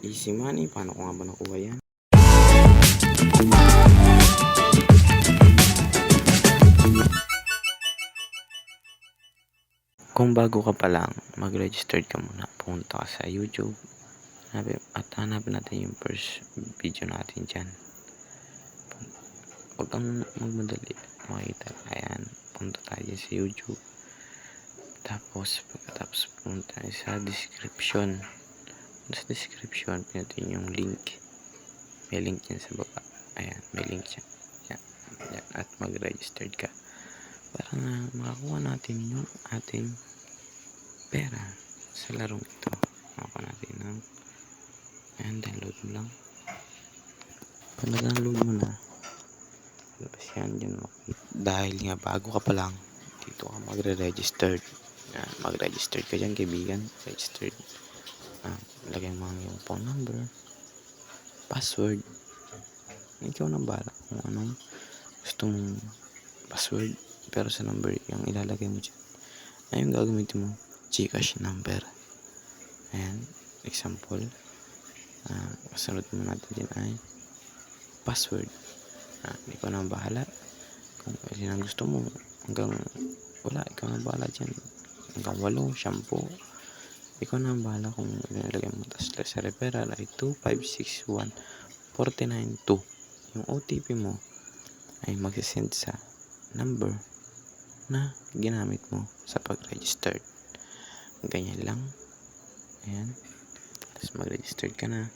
Easy money. Paano ko nga ba nakuha yan? Kung bago ka pa lang, mag-registered ka muna. Pumunta ka sa YouTube. At hanapin natin yung first video natin dyan. Huwag kang magmadali. Makita. Ayan. Punta tayo sa YouTube. Pagkatapos pumunta tayo sa description. Sa description, pinutin yung link. May link yan sa baba. Ayan. May link yan. Yan. At mag-registered ka. Para na makakuha natin yung ating pera sa larong ito. Makakuha natin ng ayan, download mo lang. Pag na-download mo na, labas yan dyan. Dahil nga bago ka pa lang, dito ka magre-registered. Mag-registered ka dyan, kaibigan. Registered. Lagay mo yung phone number, password. Ikaw na bahala kung anong gusto mong password. Pero sa number yung ilalagay mo dyan ay yung gagamitin mo GCash number. Ayan, example. Kasunod mo natin dyan ay password. Ikaw na bahala kung alin ang gusto mo. Hanggang wala, ikaw na bahala dyan. Hanggang 8, 10. Ikaw na bahala kung ilalagay mo. Tapos sa referral ay 2561492. Yung OTP mo ay magsisend sa number na ginamit mo sa pag-register. Ganyan lang. Ayan. Tapos mag-register ka na.